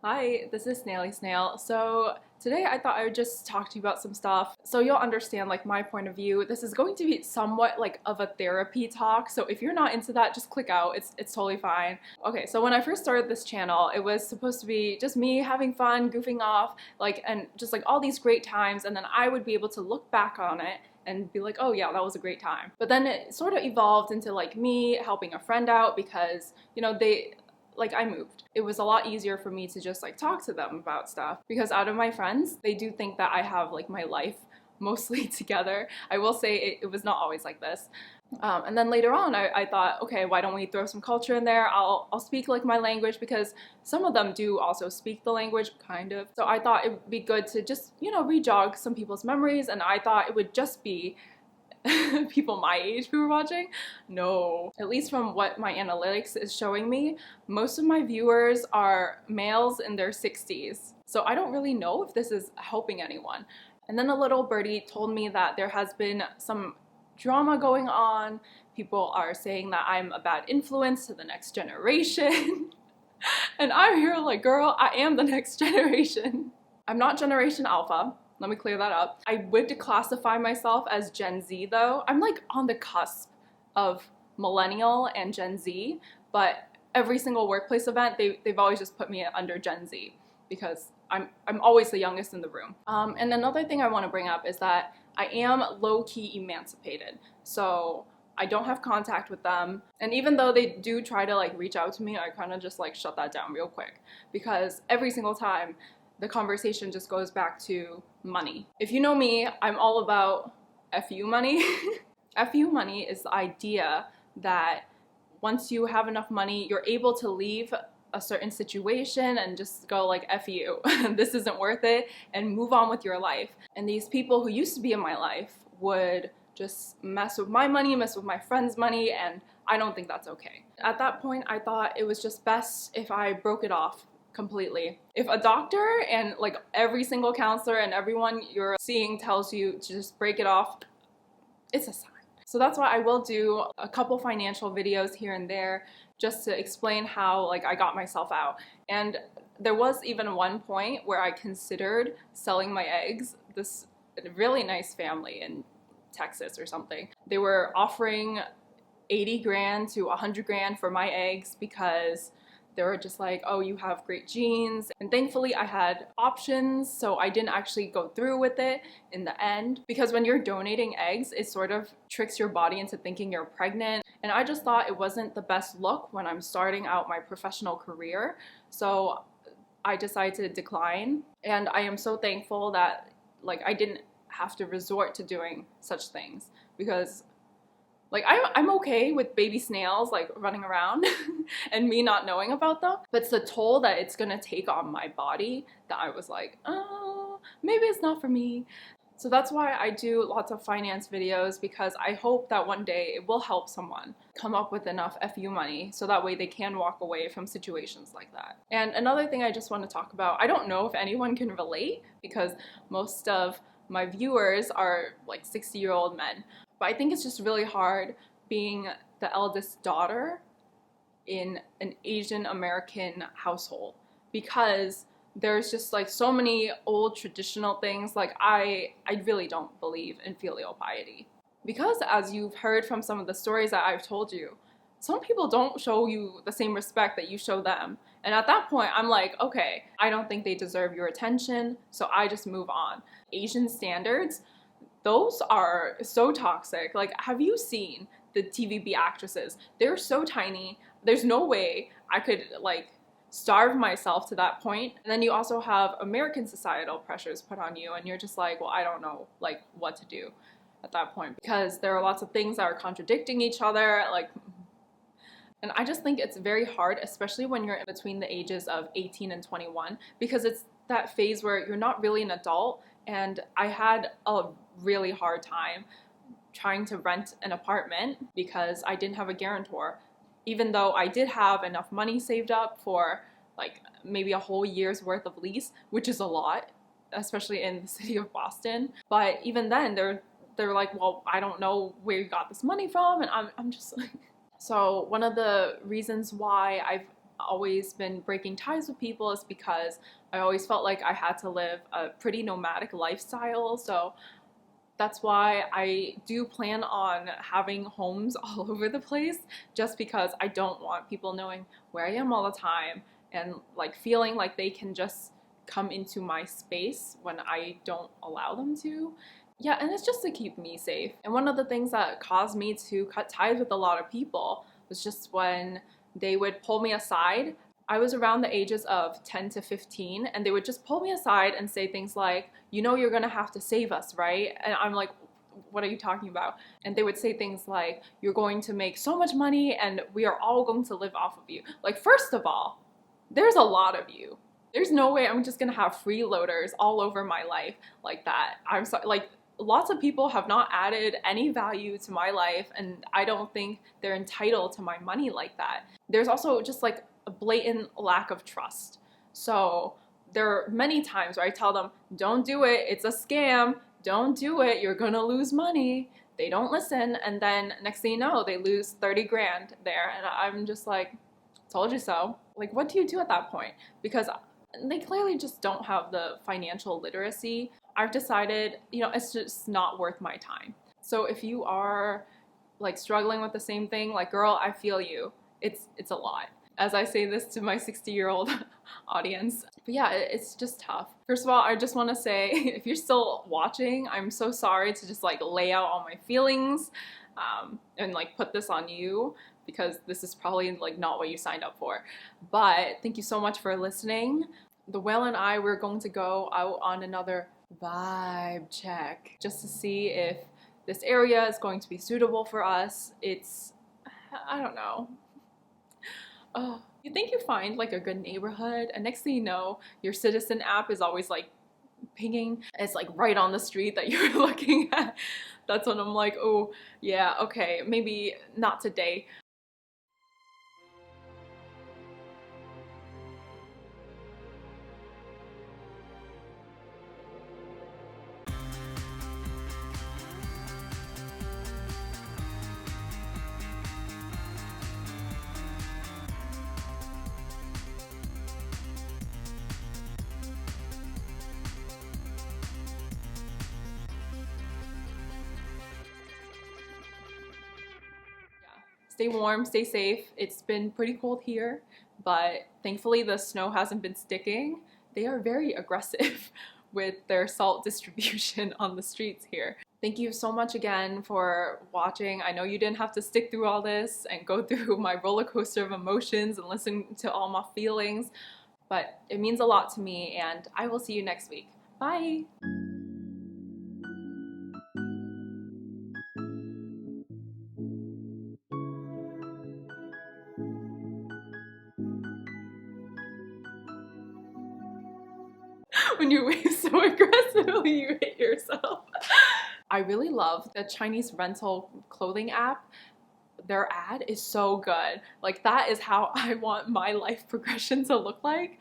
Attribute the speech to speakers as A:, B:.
A: Hi, this is Snaily Snail. So today I thought I would just talk to you about some stuff so you'll understand like my point of view. This is going to be somewhat like of a therapy talk, so if you're not into that, just click out. It's totally fine. Okay, so when I first started this channel, it was supposed to be just me having fun, goofing off, like and just like all these great times, and then I would be able to look back on it and be like, oh yeah, that was a great time. But then it sort of evolved into like me helping a friend out because, I moved. It was a lot easier for me to just like talk to them about stuff because out of my friends, they do think that I have like my life mostly together. I will say it was not always like this. And then later on, I thought, okay, why don't we throw some culture in there? I'll speak like my language because some of them do also speak the language, kind of. So I thought it would be good to just, re-jog some people's memories, and I thought it would just be people my age who were watching? No. At least from what my analytics is showing me, most of my viewers are males in their 60s. So I don't really know if this is helping anyone. And then a little birdie told me that there has been some drama going on. People are saying that I'm a bad influence to the next generation. And I'm here like, girl, I am the next generation. I'm not Generation Alpha. Let me clear that up. I would classify myself as Gen Z though. I'm like on the cusp of millennial and Gen Z, but every single workplace event, they've always just put me under Gen Z because I'm always the youngest in the room. And another thing I want to bring up is that I am low-key emancipated. So I don't have contact with them. And even though they do try to like reach out to me, I kind of just like shut that down real quick because every single time the conversation just goes back to money. If you know me, I'm all about FU money. FU money is the idea that once you have enough money, you're able to leave a certain situation and just go like, F you, this isn't worth it, and move on with your life. And these people who used to be in my life would just mess with my money, mess with my friends' money, and I don't think that's okay. At that point, I thought it was just best if I broke it off completely. If a doctor and like every single counselor and everyone you're seeing tells you to just break it off, it's a sign. So that's why I will do a couple financial videos here and there just to explain how like I got myself out. And there was even one point where I considered selling my eggs. This really nice family in Texas or something, they were offering 80 grand to 100 grand for my eggs because they were just like, oh, you have great genes. And thankfully I had options, so I didn't actually go through with it in the end. Because when you're donating eggs, it sort of tricks your body into thinking you're pregnant. And I just thought it wasn't the best look when I'm starting out my professional career. So I decided to decline. And I am so thankful that like I didn't have to resort to doing such things because like, I'm okay with baby snails, like, running around and me not knowing about them. But it's the toll that it's gonna take on my body that I was like, oh, maybe it's not for me. So that's why I do lots of finance videos because I hope that one day it will help someone come up with enough FU money so that way they can walk away from situations like that. And another thing I just want to talk about, I don't know if anyone can relate because most of my viewers are like 60-year-old men. But I think it's just really hard being the eldest daughter in an Asian American household because there's just like so many old traditional things. Like I really don't believe in filial piety because as you've heard from some of the stories that I've told you, some people don't show you the same respect that you show them. And at that point, I'm like, okay, I don't think they deserve your attention, so I just move on. Asian standards, those are so toxic. Like, have you seen the TVB actresses? They're so tiny. There's no way I could like starve myself to that point. And then you also have American societal pressures put on you and you're just like, well, I don't know like what to do at that point because there are lots of things that are contradicting each other. Like, and I just think it's very hard, especially when you're in between the ages of 18 and 21, because it's that phase where you're not really an adult. And I had a really hard time trying to rent an apartment because I didn't have a guarantor, even though I did have enough money saved up for like maybe a whole year's worth of lease, which is a lot, especially in the city of Boston. But even then they're like, well, I don't know where you got this money from, and I'm just like, so one of the reasons why I've always been breaking ties with people is because I always felt like I had to live a pretty nomadic lifestyle. So that's why I do plan on having homes all over the place, just because I don't want people knowing where I am all the time and like feeling like they can just come into my space when I don't allow them to. Yeah, and it's just to keep me safe. And one of the things that caused me to cut ties with a lot of people was just when they would pull me aside. I was around the ages of 10 to 15, and they would just pull me aside and say things like, you know, you're gonna have to save us, right? And I'm like, what are you talking about? And they would say things like, you're going to make so much money and we are all going to live off of you. Like, first of all, there's a lot of you. There's no way I'm just gonna have freeloaders all over my life like that. I'm sorry, like, lots of people have not added any value to my life, and I don't think they're entitled to my money like that. There's also just like a blatant lack of trust. So there are many times where I tell them, don't do it, it's a scam, don't do it, you're gonna lose money. They don't listen, and then next thing you know, they lose 30 grand there, and I'm just like, told you so. Like, what do you do at that point? Because they clearly just don't have the financial literacy. I've decided, you know, it's just not worth my time. So if you are like struggling with the same thing, like, girl, I feel you. It's a lot. As I say this to my 60-year-old audience. But yeah, it's just tough. First of all, I just want to say, if you're still watching, I'm so sorry to just like lay out all my feelings and like put this on you, because this is probably like not what you signed up for. But thank you so much for listening. The whale and I, we're going to go out on another vibe check just to see if this area is going to be suitable for us. It's, I don't know. You think you find like a good neighborhood, and next thing you know, your Citizen app is always like pinging. It's like right on the street that you're looking at. That's when I'm like, oh yeah, okay, maybe not today. Stay warm, stay safe. It's been pretty cold here, but thankfully the snow hasn't been sticking. They are very aggressive with their salt distribution on the streets here. Thank you so much again for watching. I know you didn't have to stick through all this and go through my roller coaster of emotions and listen to all my feelings, but it means a lot to me, and I will see you next week. Bye! When you wave so aggressively, you hit yourself. I really love the Chinese rental clothing app. Their ad is so good. Like, that is how I want my life progression to look like.